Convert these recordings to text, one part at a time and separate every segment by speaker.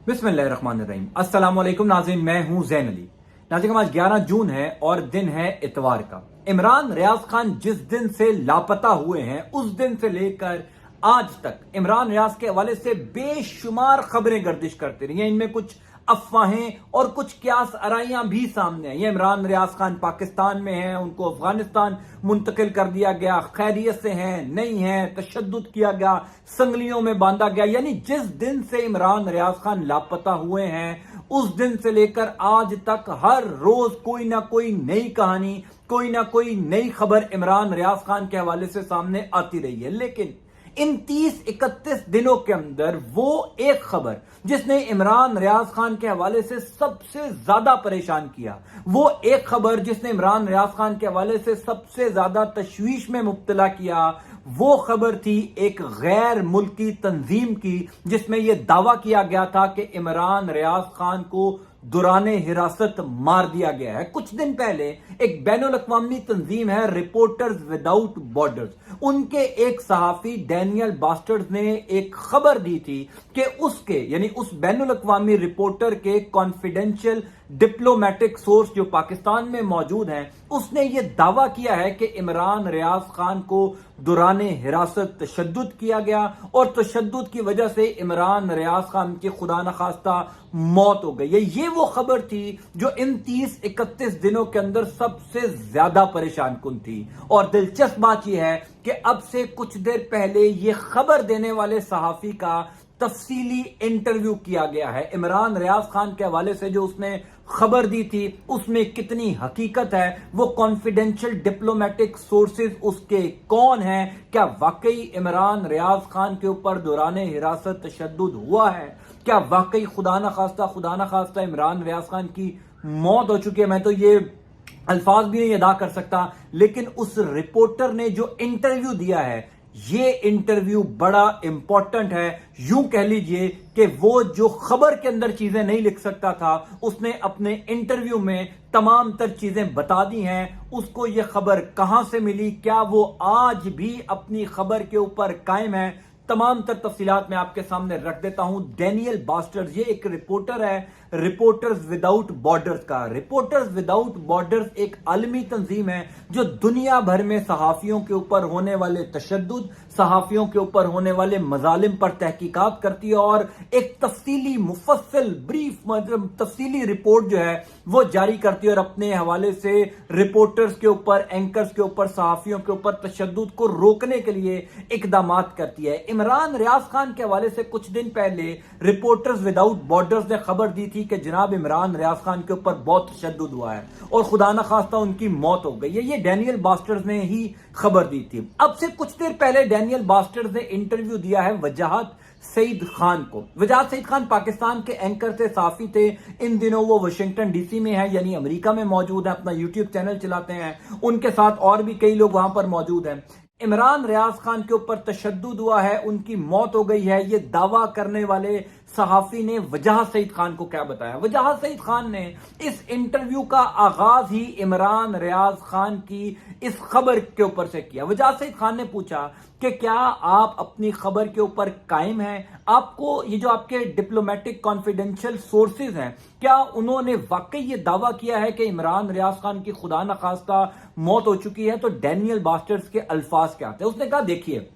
Speaker 1: बिस्मिल्लाहिर्रहमानिर्रहीम। अस्सलाम वालेकुम नाज़रीन, मैं हूं ज़ैन अली। नाज़रीन, आज 11 जून है और दिन है इतवार का। इमरान रियाज खान जिस दिन से लापता हुए हैं उस दिन से लेकर आज तक इमरान रियाज के हवाले से बेशुमार खबरें गर्दिश करती रही हैं। इनमें कुछ अफवाहें और कुछ क्यास आराइयां भी सामने आई। इमरान रियाज खान पाकिस्तान में हैं, उनको अफगानिस्तान मुंतकिल कर दिया गया, खैरियत से हैं, नहीं हैं, तशद्दुद किया गया, संगलियों में बांधा गया। यानी जिस दिन से इमरान रियाज खान लापता हुए हैं उस दिन से लेकर आज तक हर रोज कोई ना कोई नई कहानी, कोई ना कोई नई खबर इमरान रियाज खान के हवाले से सामने आती रही है। लेकिन इन 30-31 दिनों के अंदर वो एक खबर जिसने इमरान रियाज खान के हवाले से सबसे ज्यादा परेशान किया, वो एक खबर जिसने इमरान रियाज खान के हवाले से सबसे ज्यादा तशवीश में मुब्तला किया, वो खबर थी एक गैर मुल्की तंजीम की जिसमें यह दावा किया गया था कि इमरान रियाज खान को दुराने हिरासत मार दिया गया है। कुछ दिन पहले एक बैनुल अक़वामी तंजीम है रिपोर्टर्स विदाउट बॉर्डर्स, उनके एक सहाफी डैनियल बास्टर्ड ने एक खबर दी थी कि उसके यानी उस बैनुल अक़वामी रिपोर्टर के कॉन्फिडेंशियल डिप्लोमेटिक सोर्स जो पाकिस्तान में मौजूद हैं, उसने ये दावा किया है कि इमरान रियाज खान को दुराने हिरासत तशद्दुद किया गया और तशद्दुद की वजह से इमरान रियाज खान की खुदा न खास्ता मौत हो गई है। ये वो खबर थी जो इन 30-31 दिनों के अंदर सबसे ज्यादा परेशान कुन थी। और दिलचस्प बात यह है कि अब से कुछ देर पहले ये खबर देने वाले सहाफी का तफसीली इंटरव्यू किया गया है। इमरान रियाज खान के हवाले से जो उसने खबर दी थी उसमें कितनी हकीकत है, वो कॉन्फिडेंशियल डिप्लोमेटिक सोर्सेज उसके कौन हैं, क्या वाकई इमरान रियाज खान के ऊपर दौराने हिरासत तशद्दुद हुआ है, क्या वाकई खुदा न खास्ता इमरान रियाज खान की मौत हो चुकी है। मैं तो ये अल्फाज भी नहीं अदा कर सकता, लेकिन उस रिपोर्टर ने जो इंटरव्यू दिया है ये इंटरव्यू बड़ा इंपॉर्टेंट है। यूं कह लीजिए कि वो जो खबर के अंदर चीजें नहीं लिख सकता था उसने अपने इंटरव्यू में तमाम तर चीजें बता दी हैं। उसको ये खबर कहां से मिली, क्या वो आज भी अपनी खबर के ऊपर कायम है, तमाम तर तफसीलात मैं आपके सामने रख देता हूं। डैनियल बास्टर्स ये एक रिपोर्टर है रिपोर्टर्स विदाउट बॉर्डर्स का। रिपोर्टर्स विदाउट बॉर्डर्स एक आलमी तंजीम है जो दुनिया भर में सहाफियों के ऊपर होने वाले तशद्दुद, सहाफियों के ऊपर होने वाले मजालिम पर तहकीकात करती है और एक तफसीली मुफस्सल ब्रीफ मतलब तफसीली रिपोर्ट जो है वो जारी करती है और अपने हवाले से रिपोर्टर्स के ऊपर, एंकर्स के ऊपर, सहाफियों के ऊपर तशद्दुद को रोकने के लिए इकदामात करती है। इमरान रियाज खान के हवाले से कुछ दिन पहले रिपोर्टर्स विदाउट बॉर्डर्स ने खबर दी थी कि जनाब इमरान रियाज खान के ऊपर बहुत तशद्दुद हुआ है और खुदा न खास्ता उनकी मौत हो गई है। ये डैनियल बास्टर्स ने ही खबर दी थी। अब से कुछ देर पहले डैनियल बास्टर्स ने इंटरव्यू दिया है वजाहत सईद खान को। वजाहत सईद खान पाकिस्तान के एंकर थे, साफी थे। इन दिनों वो वाशिंगटन डीसी में है यानी अमेरिका में मौजूद है, अपना यूट्यूब चैनल चलाते हैं। उनके साथ और भी कई लोग वहां पर मौजूद हैं। इमरान रियाज खान के ऊपर तशद्दुद हुआ है, उनकी मौत हो गई है, ये दावा करने वाले सहाफी ने वजाहत सईद खान को क्या बताया। वजाहत सईद खान ने इस इंटरव्यू का आगाज ही इमरान रियाज खान की इस खबर के ऊपर से किया। वजाहत सईद खान ने पूछा कि क्या आप अपनी खबर के ऊपर कायम हैं, आपको ये जो आपके डिप्लोमेटिक कॉन्फिडेंशियल सोर्सेज हैं क्या उन्होंने वाकई ये दावा किया है कि इमरान रियाज खान की खुदा न खास्ता मौत हो चुकी है। तो डैनियल बास्टर्स के अल्फाज क्या थे, उसने कहा देखिए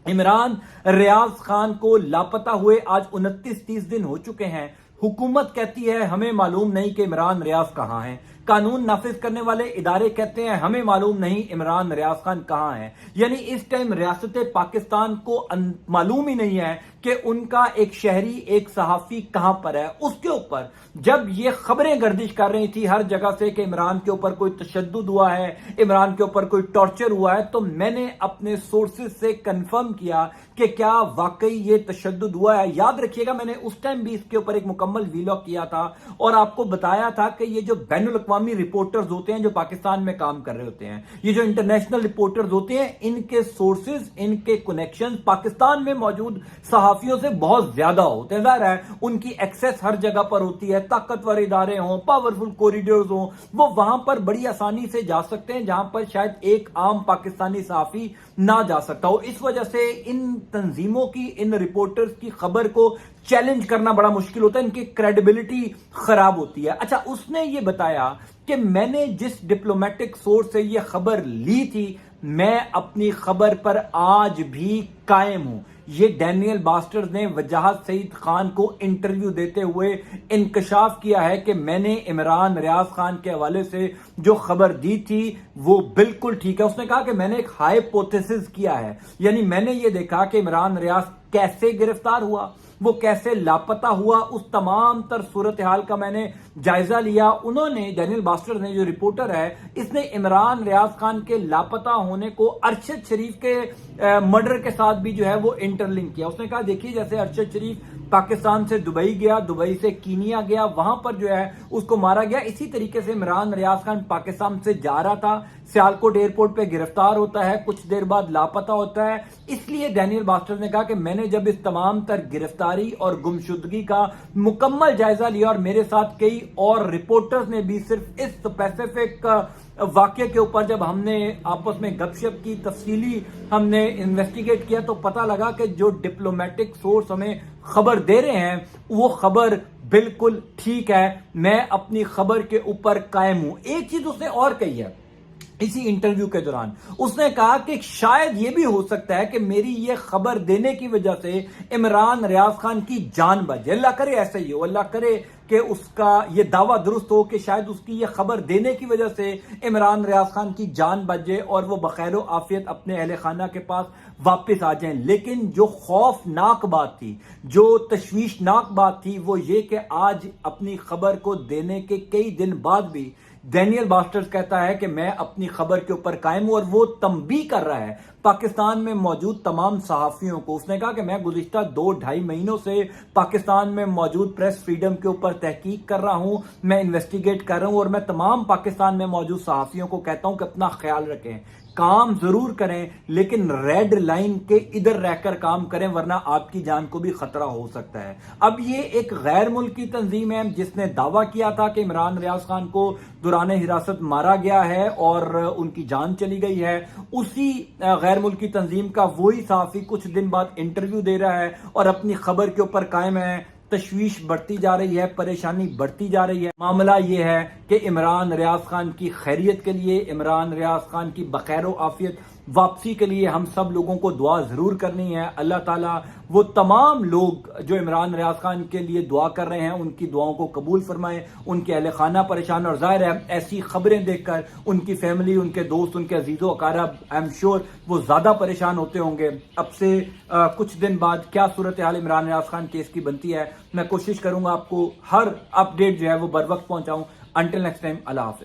Speaker 1: इमरान रियाज खान को लापता हुए आज 29-30 दिन हो चुके हैं। हुकूमत कहती है हमें मालूम नहीं कि इमरान रियाज कहां है, कानून नाफिज करने वाले इदारे कहते हैं हमें मालूम नहीं इमरान रियाज खान कहां है। यानी इस टाइम रियासत पाकिस्तान को मालूम ही नहीं है कि उनका एक शहरी, एक सहाफी कहां पर है। उसके ऊपर जब ये खबरें गर्दिश कर रही थी हर जगह से कि इमरान के ऊपर कोई तशद्दुद हुआ है, इमरान के ऊपर कोई टॉर्चर हुआ है, तो मैंने अपने सोर्सेज से कंफर्म किया कि क्या वाकई ये तशद्दुद हुआ है। याद रखिएगा मैंने उस टाइम भी इसके ऊपर एक मुकम्मल वीलॉग किया था और आपको बताया था कि ये जो बैनुल अक़वामी रिपोर्टर्स होते हैं जो पाकिस्तान में काम कर रहे होते हैं, ये जो इंटरनेशनल रिपोर्टर्स होते हैं, इनके सोर्सेज, इनके कनेक्शन पाकिस्तान में मौजूद सहाफियों से बहुत ज्यादा होते हैं। जाहिर है उनकी एक्सेस हर जगह पर होती है, ताकतवर इदारे हों, पावरफुल कॉरिडोर्स हों, वो वहां पर बड़ी आसानी से जा सकते हैं जहां पर शायद एक आम पाकिस्तानी सहाफी ना जा सकता हो। इस वजह से इन तंजीमों की, इन रिपोर्टर्स की खबर को चैलेंज करना बड़ा मुश्किल होता है, इनकी क्रेडिबिलिटी खराब होती है। अच्छा, उसने ये बताया कि मैंने जिस डिप्लोमेटिक सोर्स से ये खबर ली थी, मैं अपनी खबर पर आज भी कायम हूं। ये डैनियल बास्टर्स ने वजाहत सईद खान को इंटरव्यू देते हुए इंकशाफ किया है कि मैंने इमरान रियाज खान के हवाले से जो खबर दी थी वो बिल्कुल ठीक है। उसने कहा कि मैंने एक हाइपोथेसिस किया है, यानी मैंने ये देखा कि इमरान रियाज कैसे गिरफ्तार हुआ, वो कैसे लापता हुआ, उस तमाम तर सूरत हाल का मैंने जायजा लिया। उन्होंने, डैनियल बास्टर ने, जो रिपोर्टर है, इसने इमरान रियाज खान के लापता होने को अरशद शरीफ के मर्डर के साथ भी जो है वो इंटरलिंक किया। उसने कहा देखिए, जैसे अरशद शरीफ पाकिस्तान से दुबई गया, दुबई से कीनिया गया, वहां पर जो है उसको मारा गया, इसी तरीके से इमरान रियाज खान पाकिस्तान से जा रहा था, सियालकोट एयरपोर्ट पे गिरफ्तार होता है, कुछ देर बाद लापता होता है। इसलिए डैनियल बास्टर ने कहा कि मैंने जब इस तमाम तर गिरफ्तारी और गुमशुदगी का मुकम्मल जायजा लिया, और मेरे साथ कई और रिपोर्टर्स ने भी सिर्फ इस स्पेसिफिक वाक्य के ऊपर जब हमने आपस में गपशप की, तफसीली हमने इन्वेस्टिगेट किया, तो पता लगा कि जो डिप्लोमेटिक सोर्स हमें खबर दे रहे हैं वो खबर बिल्कुल ठीक है। मैं अपनी खबर के ऊपर कायम हूं। एक चीज उसने और कही है इसी इंटरव्यू के दौरान, उसने कहा कि शायद यह भी हो सकता है कि मेरी ये खबर देने की वजह से इमरान रियाज खान की जान बच जाए। अल्लाह करे ऐसा ही हो, अल्लाह करे कि उसका ये दावा दुरुस्त हो कि शायद उसकी ये खबर देने की वजह से इमरान रियाज खान की जान बच जाए और वो बखैर आफियत अपने अहले खाना के पास वापस आ जाएं। लेकिन जो खौफनाक बात थी, जो तशवीशनाक बात थी, वो ये कि आज अपनी खबर को देने के कई दिन बाद भी डैनियल बास्टर्स कहता है कि मैं अपनी खबर के ऊपर कायम हूं, और वो तंबीह कर रहा है पाकिस्तान में मौजूद तमाम सहाफियों को। उसने कहा कि मैं गुज़िश्ता 2-2.5 महीनों से पाकिस्तान में मौजूद प्रेस फ्रीडम के ऊपर तहकीक कर रहा हूं, मैं इन्वेस्टिगेट कर रहा हूं, और मैं तमाम पाकिस्तान में मौजूद सहाफियों को कहता हूं कि अपना ख्याल रखें, काम जरूर करें, लेकिन रेड लाइन के इधर रहकर काम करें, वरना आपकी जान को भी खतरा हो सकता है। अब ये एक गैर मुल्की तंजीम है जिसने दावा किया था कि इमरान रियाज खान को दौरान हिरासत मारा गया है और उनकी जान चली गई है। उसी गैर मुल्की तंजीम का वही सहाफी कुछ दिन बाद इंटरव्यू दे रहा है और अपनी खबर के ऊपर कायम है। तशवीश बढ़ती जा रही है, परेशानी बढ़ती जा रही है। मामला यह है कि इमरान रियाज खान की खैरियत के लिए, इमरान रियाज खान की बखैर आफियत वापसी के लिए हम सब लोगों को दुआ जरूर करनी है। अल्लाह ताला वो तमाम लोग जो इमरान रियाज खान के लिए दुआ कर रहे हैं उनकी दुआओं को कबूल फरमाए, उनके अहले खाना परेशान, और जाहिर है ऐसी खबरें देखकर उनकी फैमिली, उनके दोस्त, उनके अजीजों अकारब, आई एम श्योर वो ज्यादा परेशान होते होंगे। अब से कुछ दिन बाद क्या सूरत हाल इमरान रियाज खान केस की बनती है, मैं कोशिश करूंगा आपको हर अपडेट जो है वो बर वक्त पहुंचाऊं। अंटिल नेक्स्ट टाइम, अल्लाह हाफिज।